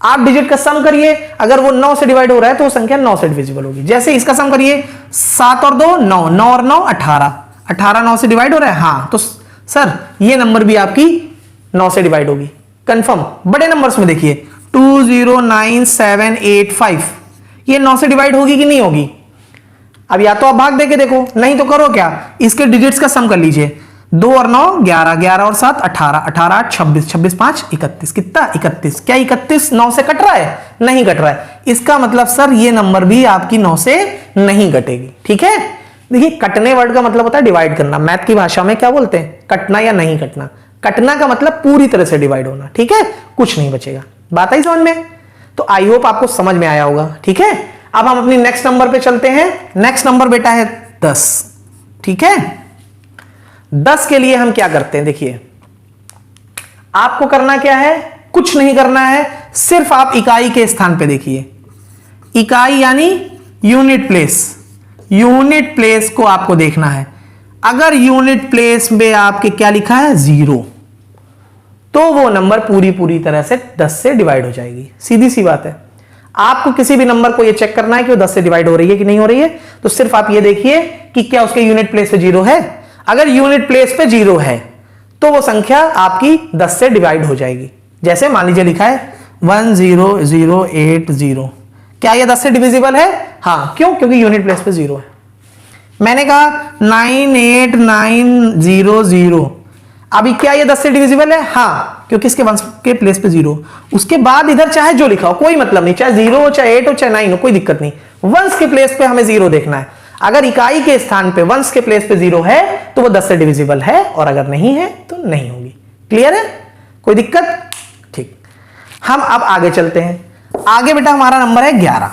आप डिजिट का सम करिए, अगर वो 9 से डिवाइड हो रहा है तो वो संख्या 9 से डिविजिबल होगी। जैसे इसका सम करिए, 7 और 2 9, 9 और 9 18, 18 9 से डिवाइड हो रहा है, हाँ, तो सर ये नंबर भी आपकी 9 से डिवाइड होगी, कंफर्म। बड़े नंबर्स में देखिए 209785, ये 9 से डिवाइड होगी कि नहीं होगी। अब या तो आप भाग देके देखो, नहीं तो करो क्या, इसके डिजिट्स का सम कर लीजिए, 2 और 9 11, 11 और 7 18, 18 8 26, 26 5 31, कितना 31। क्या 31 9 से कट रहा है, नहीं कट रहा है, इसका मतलब सर ये नंबर भी आपकी 9 से नहीं कटेगी, ठीक है। देखिए कटने वर्ड का मतलब होता है डिवाइड करना, मैथ की भाषा में क्या बोलते हैं, कटना या नहीं कटना। कटना का मतलब पूरी तरह से डिवाइड होना, ठीक है, कुछ नहीं बचेगा। बात आई समझ में, तो आई होप आपको समझ में आया होगा, ठीक है। अब हम अपनी नेक्स्ट नंबर पे चलते हैं। नेक्स्ट नंबर बेटा है 10, ठीक है। 10 के लिए हम क्या करते हैं, देखिए आपको करना क्या है, कुछ नहीं करना है, सिर्फ आप इकाई के स्थान पे देखिए। इकाई यानी यूनिट प्लेस, यूनिट प्लेस को आपको देखना है। अगर यूनिट प्लेस में आपके क्या लिखा है 0, तो वो नंबर पूरी तरह से 10 से डिवाइड हो जाएगी, सीधी सी बात है। आपको किसी भी नंबर को ये चेक करना है कि वो 10 से डिवाइड हो रही है कि नहीं हो रही है, तो सिर्फ आप ये देखिए कि क्या उसके यूनिट प्लेस पे 0 है। अगर यूनिट प्लेस पे 0 है तो वो संख्या आपकी 10 से डिवाइड हो जाएगी। जैसे मान लीजिए लिखा है 10080, क्या ये 10 से डिविजिबल है, हाँ, क्यों, क्योंकि यूनिट प्लेस पे 0 है। मैंने कहा 98900, अभी क्या ये 10 से डिविजिबल है, हाँ, क्योंकि इसके वंश के प्लेस पे 0। उसके बाद इधर चाहे जो लिखा हो कोई मतलब नहीं, चाहे 0 हो, चाहे 8 हो, चाहे 9 हो, कोई दिक्कत नहीं, वंश के प्लेस पे हमें 0 देखना है। अगर इकाई के स्थान पे वंश के प्लेस पे 0 है तो वो 10 से डिविजिबल है, और अगर नहीं है तो नहीं होगी। क्लियर है, कोई दिक्कत, ठीक। हम अब आगे चलते हैं। आगे बेटा हमारा नंबर है 11।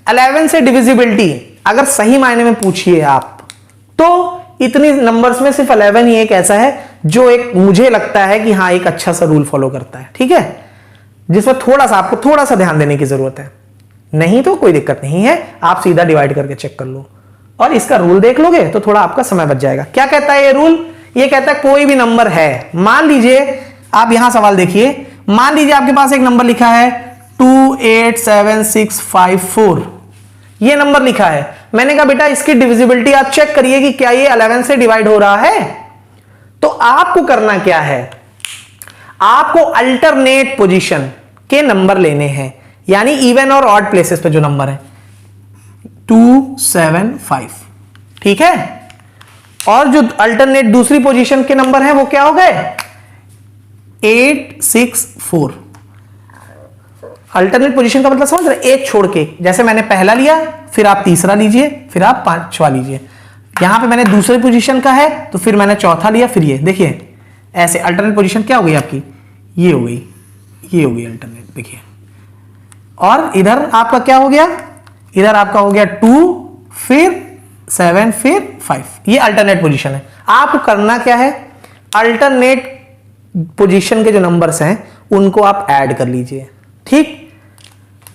11 से डिविजिबिलिटी अगर सही मायने में पूछिए आप, तो इतनी नंबर्स में सिर्फ 11 ही एक ऐसा है जो एक मुझे लगता है कि हाँ एक अच्छा सा रूल फॉलो करता है, ठीक है, जिसमें थोड़ा सा आपको थोड़ा सा ध्यान देने की जरूरत है। नहीं तो कोई दिक्कत नहीं है, आप सीधा डिवाइड करके चेक कर लो और इसका रूल देख लोगे तो थोड़ा आपका समय बच जाएगा। क्या कहता है ये रूल, ये कहता है कोई भी नंबर है, मान लीजिए आप यहां सवाल देखिए, मान लीजिए आपके पास एक नंबर लिखा है 287654, ये नंबर लिखा है। मैंने कहा बेटा इसकी डिविजिबिलिटी आप चेक करिए कि क्या ये 11 से डिवाइड हो रहा है। तो आपको करना क्या है, आपको अल्टरनेट पोजीशन के नंबर लेने हैं, यानी इवन और ऑड प्लेसेस पे जो नंबर है 275, ठीक है। और जो अल्टरनेट दूसरी पोजीशन के नंबर हैं वो क्या हो गए 864। अल्टरनेट पोजीशन का मतलब समझ रहे, एक छोड़ के, जैसे मैंने पहला लिया, फिर आप तीसरा लीजिए, फिर आप पांचवा लीजिए। यहां पे मैंने दूसरे पोजीशन का है तो फिर मैंने चौथा लिया, फिर ये देखिए ऐसे अल्टरनेट पोजीशन क्या हो गई आपकी, ये हो गई, ये हो गई अल्टरनेट, देखिए। और इधर आपका क्या हो गया, इधर आपका हो गया 2 फिर 7 फिर 5, ये अल्टरनेट पोजीशन है। आपको करना क्या है, अल्टरनेट पोजीशन के जो नंबर्स हैं उनको आप ऐड कर लीजिए। ठीक,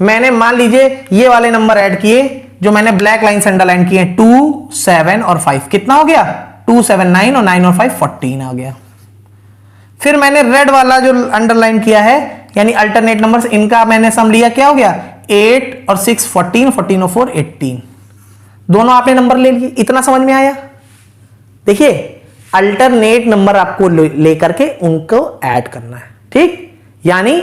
मैंने मान लीजिए ये वाले नंबर ऐड किए जो मैंने ब्लैक लाइन से अंडरलाइन किए, 2 7 और 5, कितना हो गया 2 7 9 और 9 और 5 14 आ गया। फिर मैंने रेड वाला जो अंडरलाइन किया है यानी अल्टरनेट नंबर्स, इनका मैंने सम लिया, क्या हो गया 8 और 6 14, 14 और 4 18, दोनों आपने नंबर ले लिए। इतना समझ में आया। देखिए अल्टरनेट नंबर आपको लेकर के उनको ऐड करना है। ठीक, यानी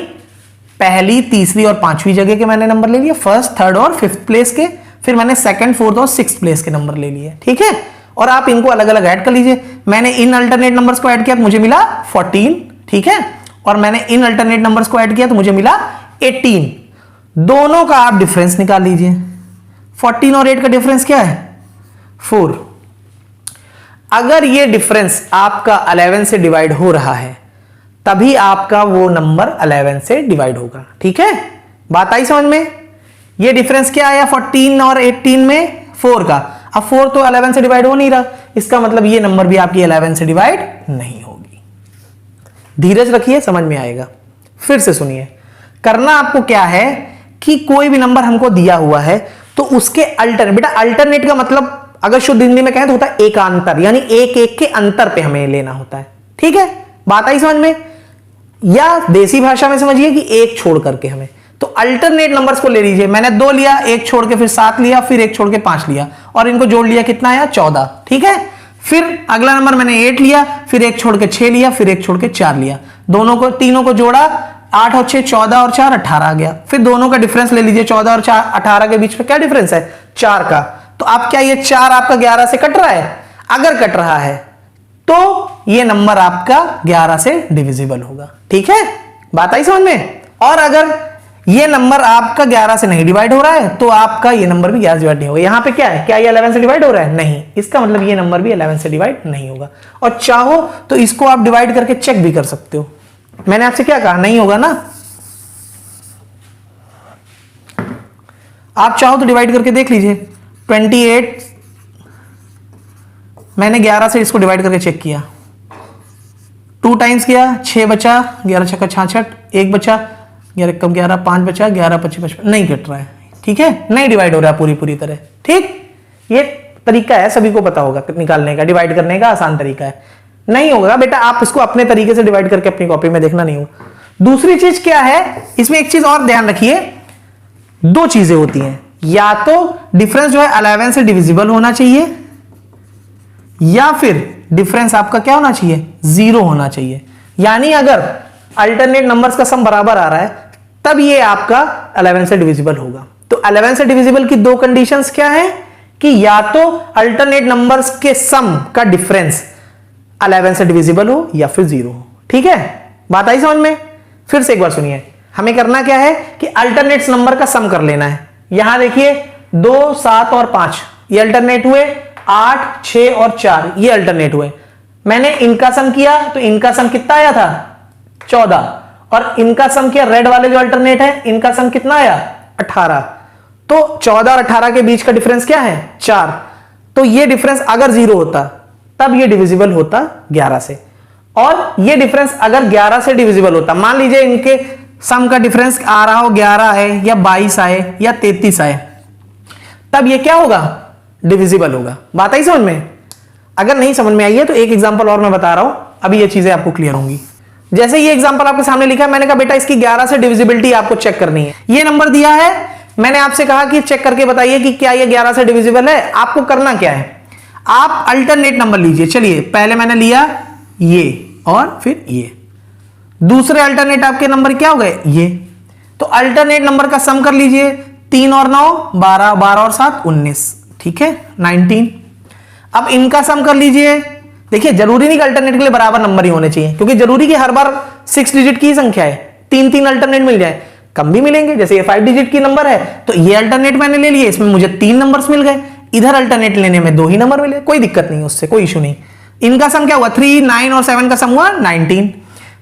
पहली, तीसरी और पांचवी जगह के मैंने नंबर ले लिए, फर्स्ट, थर्ड और फिफ्थ प्लेस के, फिर मैंने सेकंड, फोर्थ और सिक्स्थ प्लेस के नंबर ले लिए। ठीक है, और आप इनको अलग अलग ऐड कर लीजिए। मैंने इन अल्टरनेट नंबर्स को ऐड किया तो मुझे मिला 14, ठीक है, और मैंने इन अल्टरनेट नंबर्स को ऐड किया तो मुझे मिला 18। दोनों का आप डिफरेंस निकाल लीजिए। 14 और 8 का डिफरेंस क्या है 4। अगर ये डिफरेंस आपका 11 से डिवाइड हो रहा है तभी आपका वो नंबर 11 से डिवाइड होगा। ठीक है, बात आई समझ में। ये डिफरेंस क्या आया 14 और 18 में 4 का। अब 4 तो 11 से डिवाइड हो नहीं रहा, इसका मतलब ये नंबर भी आपकी 11 से डिवाइड नहीं होगी। धीरज रखिए, समझ में आएगा। फिर से सुनिए, करना आपको क्या है कि कोई भी नंबर हमको दिया हुआ है तो उसके अल्टरनेट, बेटा अल्टरनेट का मतलब अगर शुद्ध हिंदी में कहें तो होता है एकांतर, यानी एक एक के अंतर पे हमें लेना होता है। ठीक है, बात आई समझ में। या देसी भाषा में समझिए कि एक छोड़ करके हमें, तो अल्टरनेट नंबर्स को ले लीजिए। मैंने 2 लिया, एक छोड़ के फिर 7 लिया, फिर एक छोड़ के 5 लिया और इनको जोड़ लिया, कितना आया 14। ठीक है, फिर अगला नंबर मैंने 8 लिया, फिर एक छोड़ के 6 लिया, फिर एक छोड़ के 4 लिया, दोनों को तीनों को जोड़ा, 8 और 6 14 और 4 18 आ गया। फिर दोनों का डिफरेंस ले लीजिए, 14 और 4 18 के बीच में क्या डिफरेंस है 4 का। तो आप क्या ये 4 आपका 11 से कट रहा है? अगर कट रहा है तो ये नंबर आपका 11 से डिविजिबल होगा। ठीक है, बात आई समझ में। और अगर ये नंबर आपका 11 से नहीं डिवाइड हो रहा है तो आपका ये नंबर भी 11 से डिवाइड नहीं होगा। यहां पे क्या है, क्या ये 11 से डिवाइड हो रहा है? नहीं, इसका मतलब ये नंबर भी 11 से डिवाइड नहीं होगा। और चाहो तो इसको आप डिवाइड करके चेक भी कर सकते हो। मैंने आपसे क्या कहा, नहीं होगा ना। आप चाहो तो डिवाइड करके देख लीजिए। 28 मैंने 11 से इसको डिवाइड करके चेक किया, 2 टाइम्स किया, 6 बचा, 11 छक्का 66, 1 बचा, 11 कम 11, 5 बचा, 11 25 55, नहीं कट रहा है। ठीक है, नहीं डिवाइड हो रहा है पूरी तरह। ठीक, ये तरीका है, सभी को पता होगा निकालने का, डिवाइड करने का आसान तरीका है। नहीं होगा बेटा, आप इसको अपने तरीके से डिवाइड करके अपनी कॉपी में देखना नहीं होगा। दूसरी चीज क्या है, इसमें एक चीज और ध्यान रखिए, 2 चीजें होती हैं, या तो डिफरेंस जो है 11 से डिविजिबल होना चाहिए या फिर डिफरेंस आपका क्या होना चाहिए 0 होना चाहिए। यानी अगर अल्टरनेट नंबर्स का सम बराबर आ रहा है तब ये आपका 11 से डिविजिबल होगा। तो 11 से डिविजिबल की 2 कंडीशंस क्या है कि या तो अल्टरनेट नंबर्स के सम का डिफरेंस 11 से डिविजिबल हो या फिर 0 हो। ठीक है, बात आई समझ में। फिर से एक बार सुनिए, हमें करना क्या है कि अल्टरनेट्स नंबर का सम कर लेना है। यहां देखिए 2 7 और 5 ये अल्टरनेट हुए, 8 6 और 4 ये अल्टरनेट हुए। मैंने इनका सम किया तो इनका सम कितना आया था 14, और इनका सम किया, रेड वाले जो अल्टरनेट है इनका सम कितना आया 18। तो 14 और 18 के बीच का डिफरेंस क्या है 4। तो ये डिफरेंस अगर 0 होता तब ये डिविजिबल होता 11 से, और ये डिफरेंस अगर 11 से डिविजिबल होता, मान लीजिए इनके सम का डिफरेंस आ रहा हो 11 है या 22 आए या 33 आए, तब ये क्या होगा डिविजिबल होगा। बात आई समझ में। अगर नहीं समझ में आई है तो एक एग्जांपल और मैं बता रहा हूं, अभी ये चीजें आपको क्लियर होंगी। जैसे ये एग्जांपल आपके सामने लिखा है, मैंने कहा बेटा इसकी 11 से डिविजिबिलिटी आपको चेक करनी है। ये नंबर दिया है, मैंने आपसे कहा कि चेक करके बताइए कि क्या ये 11 से डिविजिबल है। आपको करना क्या है, आप अल्टरनेट नंबर लीजिए। चलिए पहले मैंने लिया ये और फिर ये, दूसरे अल्टरनेट आपके नंबर क्या हो गए ये। तो अल्टरनेट नंबर का सम कर लीजिए, 3 और 9 12, 12 और 7 19, ठीक है 19। अब इनका सम कर लीजिए। देखिए जरूरी नहीं कि अल्टरनेट के लिए बराबर नंबर ही होने चाहिए, क्योंकि जरूरी कि हर बार 6 डिजिट की संख्या है, 3 अल्टरनेट मिल जाए। कम भी मिलेंगे। जैसे ये 5 डिजिट की नंबर है तो ये अल्टरनेट मैंने ले लिए, इसमें मुझे 3 नंबर्स मिल गए, इधर अल्टरनेट लेने में 2 ही नंबर मिले, कोई दिक्कत नहीं, उससे कोई इशू नहीं। इनका सम क्या हुआ, 3, 9 और 7 का सम हुआ 19,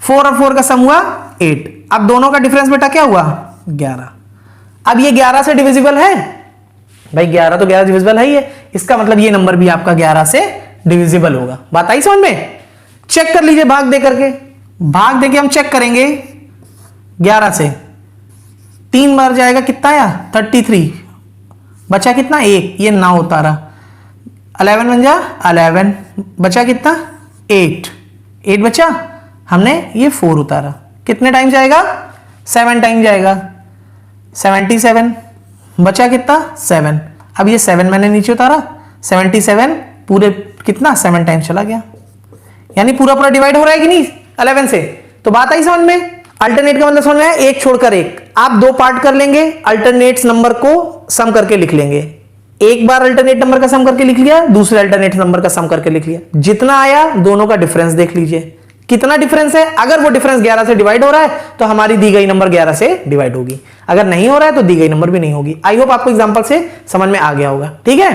4 और 4 का सम हुआ 8। अब दोनों का डिफरेंस बेटा क्या हुआ, 11। अब ये 11 से डिविजिबल है भाई, 11 तो 11 डिविजिबल है ही है, इसका मतलब ये नंबर भी आपका 11 से डिविजिबल होगा। बात आई समझ में? चेक कर लीजिए भाग दे करके, भाग दे के हम चेक करेंगे 11 से 3 बार जाएगा, कितना आया 33, बचा कितना 1, ये 9 उतारा, 11 बन जा 11, बचा कितना 8 बचा, हमने ये 4 उतारा, कितने टाइम जाएगा 7 टाइम जाएगा, 77, बचा कितना 7। अब ये 7 मैंने नीचे उतारा, 77 पूरे कितना 7 टाइम चला गया, यानी पूरा पूरा डिवाइड हो रहा है कि नहीं 11 से। तो बात आई समझ में? अल्टरनेट का मतलब समझ में आया, एक छोड़कर एक। आप 2 पार्ट कर लेंगे, अल्टरनेट्स नंबर को सम करके लिख लेंगे। एक बार अल्टरनेट नंबर का सम करके लिख लिया, दूसरे अल्टरनेट नंबर का सम करके लिख लिया, जितना आया दोनों का डिफरेंस देख लीजिए, कितना डिफरेंस है। अगर वो डिफरेंस 11 से डिवाइड हो रहा है तो हमारी दी गई नंबर 11 से डिवाइड होगी, अगर नहीं हो रहा है तो दी गई नंबर भी नहीं होगी। आई होप आपको एग्जांपल से समझ में आ गया होगा, ठीक है।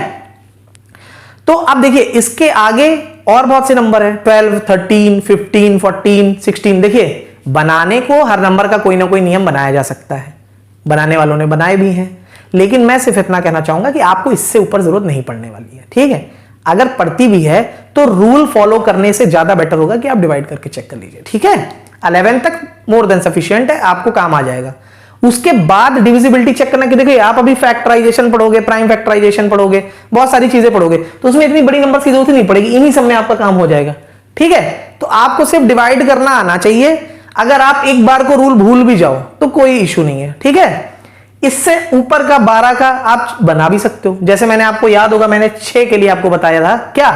तो अब देखिए इसके आगे और बहुत से नंबर है, 12, 13, 15, 14, 16। देखिए बनाने को हर नंबर का कोई ना कोई नियम बनाया जा सकता है, बनाने वालों ने बनाए भी हैं, लेकिन मैं सिर्फ इतना कहना चाहूंगा कि आपको इससे ऊपर जरूरत नहीं पड़ने वाली है, ठीक है। अगर पड़ती भी है तो रूल फॉलो करने से ज्यादा बेटर होगा कि आप डिवाइड करके चेक कर लीजिए, ठीक है। 11 तक मोर देन सफिशिएंट है, आपको काम आ जाएगा। उसके बाद डिविजिबिलिटी चेक करना कि देखिए आप अभी फैक्टराइजेशन पढ़ोगे, प्राइम फैक्टराइजेशन पढ़ोगे, बहुत सारी चीजें पढ़ोगे, तो उसमें इतनी बड़ी नंबर की जरूरत नहीं पड़ेगी, इन्हीं सब में आपका काम हो जाएगा, ठीक है। तो आपको सिर्फ डिवाइड करना आना चाहिए। अगर आप एक बार को रूल भूल भी जाओ तो कोई इशू नहीं है, ठीक है। इससे ऊपर का 12 का आप बना भी सकते हो, जैसे मैंने आपको याद होगा मैंने 6 के लिए आपको बताया था क्या,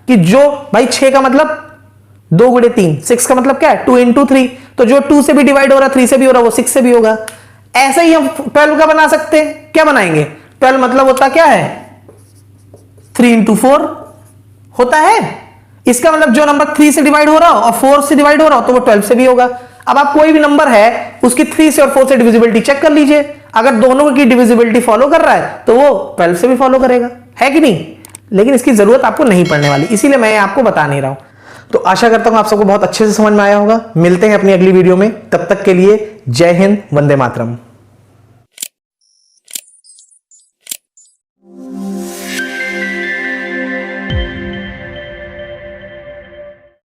कि जो भाई 6 का मतलब 2 गुणे 3, 6 का मतलब क्या है 2 into 3, तो जो 2 से भी डिवाइड हो रहा है 3 से भी हो रहा है वो 6 से भी होगा। ऐसे ही हम 12 का बना सकते हैं, क्या बनाएंगे 12 मतलब होता क्या है 3 into 4 होता है, इसका मतलब जो नंबर 3 से डिवाइड हो रहा हो और 4 से डिवाइड हो रहा हो तो वो 12 से भी होगा। अब आप कोई भी नंबर है उसकी 3 से और 4 से डिविजिबिलिटी चेक कर लीजिए, अगर दोनों की डिविजिबिलिटी फॉलो कर रहा है तो वो 12 से भी फॉलो करेगा, है कि नहीं। लेकिन इसकी जरूरत आपको नहीं पड़ने वाली, इसीलिए मैं आपको बता नहीं रहा हूं। तो आशा करता हूं आप सबको बहुत अच्छे से समझ में आया होगा। मिलते हैं अपनी अगली वीडियो में, तब तक के लिए जय हिंद, वंदे मातरम।